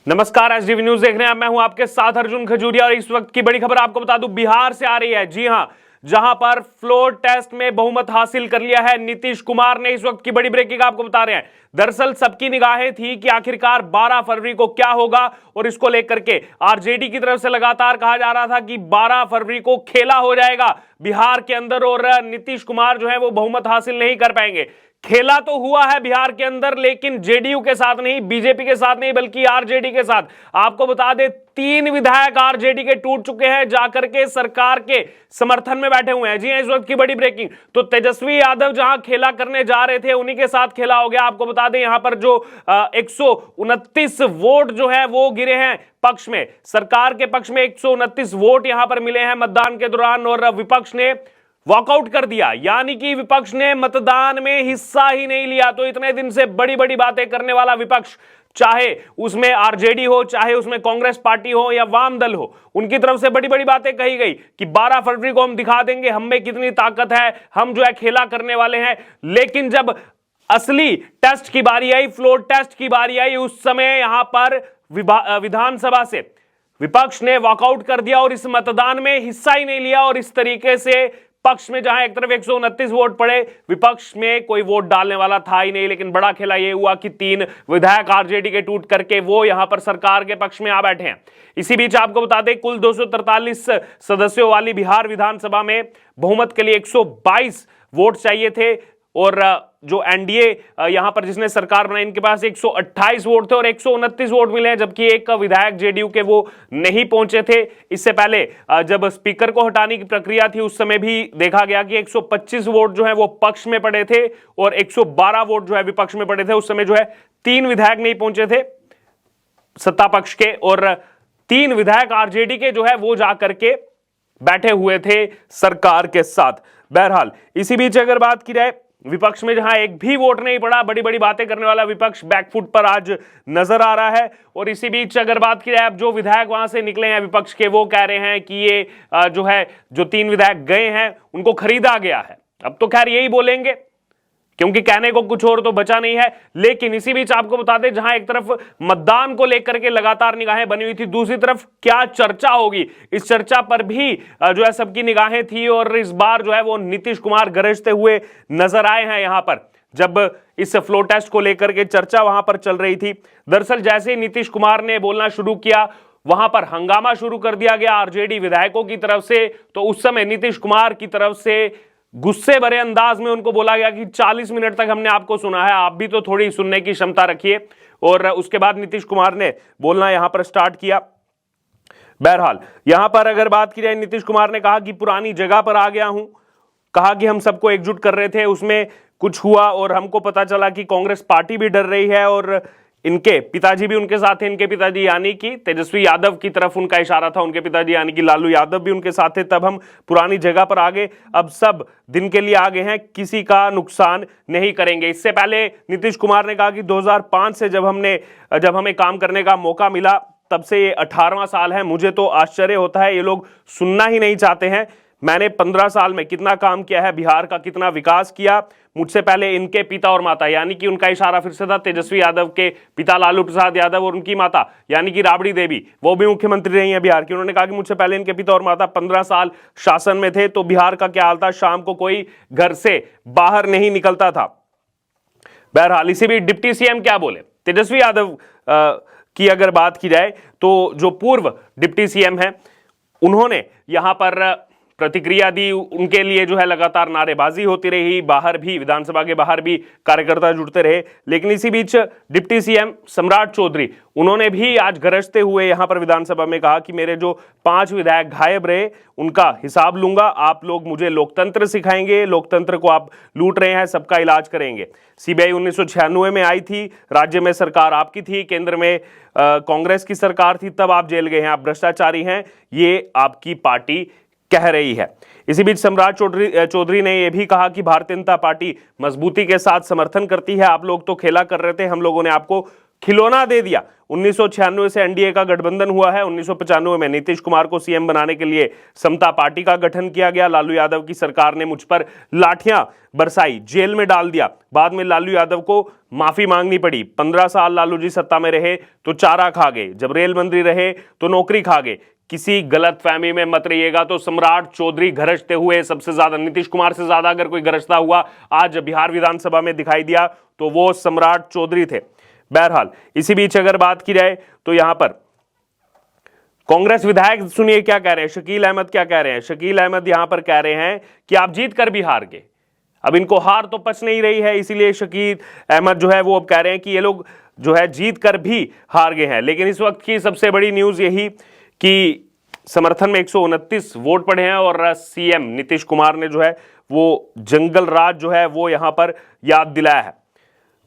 नमस्कार, SDV news देख रहे हैं। मैं हूं आपके साथ अर्जुन खजूरिया और इस वक्त की बड़ी खबर आपको बता दूं, बिहार से आ रही है। जी हां, जहां पर फ्लोर टेस्ट में बहुमत हासिल कर लिया है नीतीश कुमार ने। इस वक्त की बड़ी ब्रेकिंग आपको बता रहे हैं। दरअसल सबकी निगाहें थी कि आखिरकार 12 फरवरी को क्या होगा, और इसको लेकर के आरजेडी की तरफ से लगातार कहा जा रहा था कि 12 फरवरी को खेला हो जाएगा बिहार के अंदर और नीतीश कुमार जो है वो बहुमत हासिल नहीं कर पाएंगे। खेला तो हुआ है बिहार के अंदर, लेकिन जेडीयू के साथ नहीं, बीजेपी के साथ नहीं, बल्कि आरजेडी के साथ। आपको बता दें, 3 विधायक आरजेडी के टूट चुके हैं, जाकर के सरकार के समर्थन में बैठे हुए हैं। जी हां, इस वक्त की बड़ी ब्रेकिंग। तो तेजस्वी यादव जहां खेला करने जा रहे थे, उन्हीं के साथ खेला हो गया। आपको बता दें, यहां पर जो 129 वोट जो है वो गिरे हैं पक्ष में, सरकार के पक्ष में 129 वोट यहां पर मिले हैं मतदान के दौरान, और विपक्ष ने वॉकआउट कर दिया, यानी कि विपक्ष ने मतदान में हिस्सा ही नहीं लिया। तो इतने दिन से बड़ी बड़ी बातें करने वाला विपक्ष, चाहे उसमें आरजेडी हो, चाहे उसमें कांग्रेस पार्टी हो या वाम दल हो, उनकी तरफ से बड़ी बड़ी बातें कही गई कि 12 फरवरी को हम दिखा देंगे हम में कितनी ताकत है, हम जो है खेला करने वाले हैं। लेकिन जब असली टेस्ट की बारी आई, फ्लोर टेस्ट की बारी आई, उस समय यहां पर विधानसभा से विपक्ष ने वॉकआउट कर दिया और इस मतदान में हिस्सा ही नहीं लिया। और इस तरीके से पक्ष में जहां एक तरफ 129 वोट पड़े, विपक्ष में कोई वोट डालने वाला था ही नहीं। लेकिन बड़ा खेला यह हुआ कि 3 विधायक आरजेडी के टूट करके वो यहां पर सरकार के पक्ष में आ बैठे हैं। इसी बीच आपको बता दें, कुल 243 सदस्यों वाली बिहार विधानसभा में बहुमत के लिए 122 वोट चाहिए थे, और जो एनडीए यहां पर जिसने सरकार बनाई, इनके पास 128 वोट थे और 129 वोट मिले हैं, जबकि एक विधायक जेडीयू के वो नहीं पहुंचे थे। इससे पहले जब स्पीकर को हटाने की प्रक्रिया थी, उस समय भी देखा गया कि 125 वोट जो है वो पक्ष में पड़े थे और 112 वोट जो है विपक्ष में पड़े थे। उस समय जो है 3 विधायक नहीं पहुंचे थे सत्ता पक्ष के, और 3 विधायक आरजेडी के जो है वो जाकर के बैठे हुए थे सरकार के साथ। बहरहाल, इसी बीच अगर बात की जाए, विपक्ष में जहां एक भी वोट नहीं पड़ा, बड़ी बड़ी बातें करने वाला विपक्ष बैकफुट पर आज नजर आ रहा है। और इसी बीच अगर बात की जाए, अब जो विधायक वहां से निकले हैं विपक्ष के, वो कह रहे हैं कि ये जो 3 विधायक गए हैं उनको खरीदा गया है। अब तो खैर यही बोलेंगे, क्योंकि कहने को कुछ और तो बचा नहीं है। लेकिन इसी बीच आपको बता दें, जहां एक तरफ मतदान को लेकर के लगातार निगाहें बनी हुई थी, दूसरी तरफ क्या चर्चा होगी, इस चर्चा पर भी जो है सबकी निगाहें थी। और इस बार जो है वो नीतीश कुमार गरजते हुए नजर आए हैं यहां पर, जब इस फ्लोर टेस्ट को लेकर के चर्चा वहां पर चल रही थी। दरअसल जैसे ही नीतीश कुमार ने बोलना शुरू किया, वहां पर हंगामा शुरू कर दिया गया आरजेडी विधायकों की तरफ से। तो उस समय नीतीश कुमार की तरफ से गुस्से भरे अंदाज में उनको बोला गया कि 40 मिनट तक हमने आपको सुना है, आप भी तो थोड़ी सुनने की क्षमता रखिए। और उसके बाद नीतीश कुमार ने बोलना यहां पर स्टार्ट किया। बहरहाल, यहां पर अगर बात की जाए, नीतीश कुमार ने कहा कि पुरानी जगह पर आ गया हूं, कहा कि हम सबको एकजुट कर रहे थे, उसमें कुछ हुआ और हमको पता चला कि कांग्रेस पार्टी भी डर रही है और इनके पिताजी भी उनके साथ थे। इनके पिताजी यानी कि तेजस्वी यादव की तरफ उनका इशारा था, उनके पिताजी यानी कि लालू यादव भी उनके साथ थे। तब हम पुरानी जगह पर आ गए, अब सब दिन के लिए आ गए हैं, किसी का नुकसान नहीं करेंगे। इससे पहले नीतीश कुमार ने कहा कि 2005 से जब हमें काम करने का मौका मिला, तब से ये 18वां साल है। मुझे तो आश्चर्य होता है, ये लोग सुनना ही नहीं चाहते हैं। मैंने 15 साल में कितना काम किया है, बिहार का कितना विकास किया। मुझसे पहले इनके पिता और माता, यानी कि उनका इशारा फिर से था तेजस्वी यादव के पिता लालू प्रसाद यादव, और उनकी माता यानी कि राबड़ी देवी, वो भी मुख्यमंत्री रही हैं बिहार की। उन्होंने कहा कि मुझसे पहले इनके पिता और माता 15 साल शासन में थे, तो बिहार का क्या हाल था, शाम को कोई घर से बाहर नहीं निकलता था। बहरहाल, इसी भी डिप्टी सीएम क्या बोले, तेजस्वी यादव की अगर बात की जाए, तो जो पूर्व डिप्टी सीएम है, उन्होंने यहां पर प्रतिक्रिया दी। उनके लिए जो है लगातार नारेबाजी होती रही, बाहर भी, विधानसभा के बाहर भी कार्यकर्ता जुटते रहे। लेकिन इसी बीच डिप्टी सीएम सम्राट चौधरी, उन्होंने भी आज गरजते हुए यहां पर विधानसभा में कहा कि मेरे जो 5 विधायक गायब रहे, उनका हिसाब लूंगा। आप लोग मुझे लोकतंत्र सिखाएंगे, लोकतंत्र को आप लूट रहे हैं, सबका इलाज करेंगे। सीबीआई 1996 में आई थी, राज्य में सरकार आपकी थी, केंद्र में कांग्रेस की सरकार थी, तब आप जेल गए हैं, आप भ्रष्टाचारी हैं, ये आपकी पार्टी कह रही है। इसी बीच सम्राट चौधरी ने यह भी कहा कि भारतीय जनता पार्टी मजबूती के साथ समर्थन करती है। आप लोग तो खेला कर रहे थे, हम लोगों ने आपको खिलौना दे दिया। 1996 से एनडीए का गठबंधन हुआ है। 1995 में नीतीश कुमार को सीएम बनाने के लिए समता पार्टी का गठन किया गया। लालू यादव की सरकार ने मुझ पर लाठियां बरसाई, जेल में डाल दिया। बाद में लालू यादव को माफी मांगनी पड़ी। 15 साल लालू जी सत्ता में रहे तो चारा खा गए, जब रेल मंत्री रहे तो नौकरी खा गए। किसी गलत फहमी में मत रहिएगा। तो सम्राट चौधरी गरजते हुए सबसे ज्यादा, नीतीश कुमार से ज्यादा अगर कोई गरजता हुआ आज बिहार विधानसभा में दिखाई दिया तो वो सम्राट चौधरी थे। बहरहाल इसी बीच अगर बात की जाए तो यहां पर कांग्रेस विधायक सुनिए क्या कह रहे हैं। शकील अहमद क्या कह रहे हैं। शकील अहमद यहां पर कह रहे हैं कि आप जीत कर भी हार गए, अब इनको हार तो पच नहीं रही है, इसीलिए शकील अहमद जो है वो अब कह रहे हैं कि ये लोग जो है जीत कर भी हार गए हैं। लेकिन इस वक्त की सबसे बड़ी न्यूज यही कि समर्थन में 129 वोट पड़े हैं और सीएम नीतीश कुमार ने जो है वो जंगल राज जो है वो यहां पर याद दिलाया है।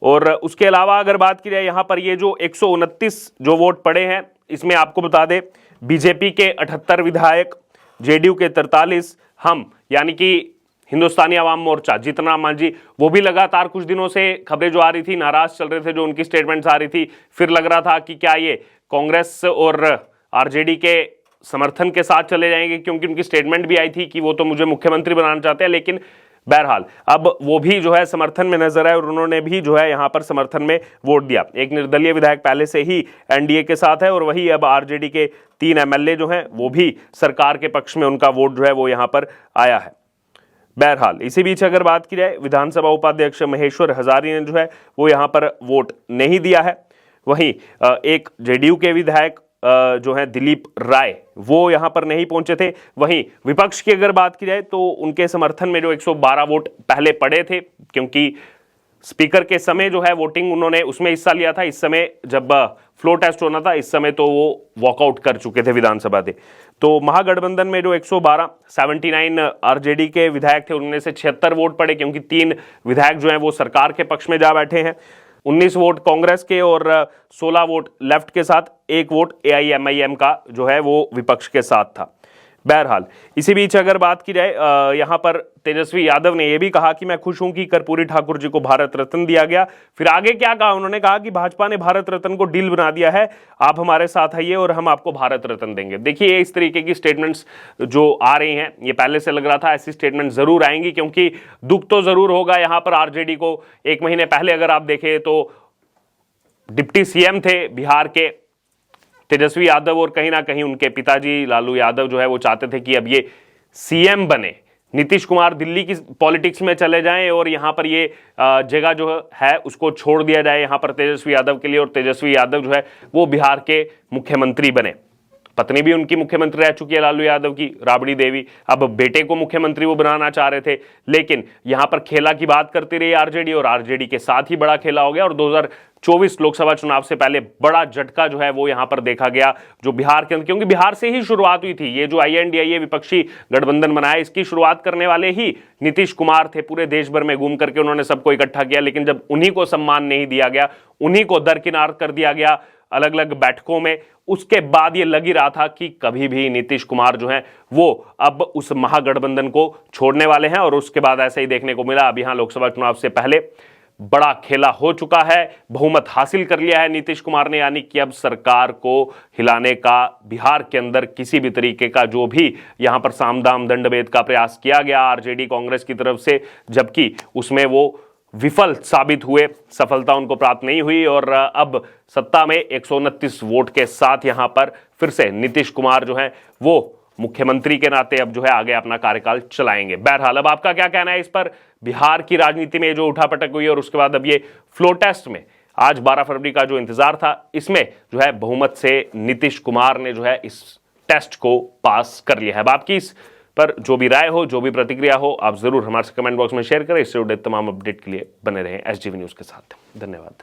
और उसके अलावा अगर बात की जाए यहां पर ये जो 129 जो वोट पड़े हैं, इसमें आपको बता दें बीजेपी के 78 विधायक, जेडीयू के 43, हम यानी कि हिंदुस्तानी आवाम मोर्चा जीतन राम मांझी, वो भी लगातार कुछ दिनों से खबरें जो आ रही थी, नाराज चल रहे थे, जो उनकी स्टेटमेंट्स आ रही थी, फिर लग रहा था कि क्या ये कांग्रेस और आरजेडी के समर्थन के साथ चले जाएंगे, क्योंकि उनकी स्टेटमेंट भी आई थी कि वो तो मुझे मुख्यमंत्री बनाना चाहते हैं। लेकिन बहरहाल अब वो भी जो है समर्थन में नजर आए और उन्होंने भी जो है यहां पर समर्थन में वोट दिया। एक निर्दलीय विधायक पहले से ही एनडीए के साथ है और वही अब आरजेडी के 3 एमएलए जो हैं वो भी सरकार के पक्ष में उनका वोट जो है वो यहां पर आया है। बहरहाल इसी बीच अगर बात की जाए विधानसभा उपाध्यक्ष महेश्वर हजारी ने जो है वो यहां पर वोट नहीं दिया है। वहीं एक जेडीयू के विधायक जो है दिलीप राय, वो यहां पर नहीं पहुंचे थे। वहीं विपक्ष की अगर बात की जाए तो उनके समर्थन में जो 112 वोट पहले पड़े थे, क्योंकि स्पीकर के समय जो है वोटिंग उन्होंने उसमें हिस्सा लिया था। इस समय जब फ्लोर टेस्ट होना था, इस समय तो वो वॉकआउट कर चुके थे विधानसभा से। तो महागठबंधन में जो 112 आरजेडी के विधायक थे, उनमें से 76 वोट पड़े, क्योंकि 3 विधायक जो हैं वो सरकार के पक्ष में जा बैठे हैं। 19 वोट कांग्रेस के और 16 वोट लेफ्ट के साथ, 1 वोट एआईएमआईएम का जो है वो विपक्ष के साथ था। बहरहाल इसी बीच अगर बात की जाए यहां पर तेजस्वी यादव ने यह भी कहा कि मैं खुश हूं कि कर्पूरी ठाकुर जी को भारत रत्न दिया गया। फिर आगे क्या कहा, उन्होंने कहा कि भाजपा ने भारत रत्न को डील बना दिया है, आप हमारे साथ आइए और हम आपको भारत रत्न देंगे। देखिए इस तरीके की स्टेटमेंट्स जो आ रही हैं, ये पहले से लग रहा था ऐसी स्टेटमेंट जरूर आएंगी, क्योंकि दुख तो जरूर होगा यहां पर आरजेडी को। 1 महीने पहले अगर आप देखें तो डिप्टी सीएम थे बिहार के तेजस्वी यादव और कहीं ना कहीं उनके पिताजी लालू यादव जो है वो चाहते थे कि अब ये सीएम बने, नीतीश कुमार दिल्ली की पॉलिटिक्स में चले जाएं और यहां पर ये जगह जो है उसको छोड़ दिया जाए यहां पर तेजस्वी यादव के लिए, और तेजस्वी यादव जो है वो बिहार के मुख्यमंत्री बने। पत्नी भी उनकी मुख्यमंत्री रह चुकी है लालू यादव की, राबड़ी देवी। अब बेटे को मुख्यमंत्री वो बनाना चाह रहे थे, लेकिन यहां पर खेला की बात करती रही आरजेडी और आरजेडी के साथ ही बड़ा खेला हो गया। और 2024 लोकसभा चुनाव से पहले बड़ा झटका जो है वो यहां पर देखा गया, जो बिहार के अंदर, क्योंकि बिहार से ही शुरुआत हुई थी। ये जो आईएनडीआईए विपक्षी गठबंधन बनाया, इसकी शुरुआत करने वाले ही नीतीश कुमार थे। पूरे देश भर में घूम करके उन्होंने सबको इकट्ठा किया, लेकिन जब उन्हीं को सम्मान नहीं दिया गया, उन्हीं को दरकिनार कर दिया गया अलग अलग बैठकों में, उसके बाद ये लग ही रहा था कि कभी भी नीतीश कुमार जो है वो अब उस महागठबंधन को छोड़ने वाले हैं। और उसके बाद ऐसा ही देखने को मिला। अब यहां लोकसभा चुनाव से पहले बड़ा खेला हो चुका है, बहुमत हासिल कर लिया है नीतीश कुमार ने, यानी कि अब सरकार को हिलाने का बिहार के अंदर किसी भी तरीके का जो भी यहां पर साम दाम दंड भेद का प्रयास किया गया आरजेडी कांग्रेस की तरफ से, जबकि उसमें वो विफल साबित हुए, सफलता उनको प्राप्त नहीं हुई। और अब सत्ता में 129 वोट के साथ यहां पर फिर से नीतीश कुमार जो है वो मुख्यमंत्री के नाते अब जो है आगे अपना कार्यकाल चलाएंगे। बहरहाल अब आपका क्या कहना है इस पर, बिहार की राजनीति में जो उठापटक हुई और उसके बाद अब ये फ्लोर टेस्ट में आज 12 फरवरी का जो इंतजार था, इसमें जो है बहुमत से नीतीश कुमार ने जो है इस टेस्ट को पास कर लिया है। अब आपकी इस पर जो भी राय हो, जो भी प्रतिक्रिया हो, आप जरूर हमारे कमेंट बॉक्स में शेयर करें। इससे जुड़े तमाम अपडेट के लिए बने रहें एसजीवी न्यूज के साथ। धन्यवाद।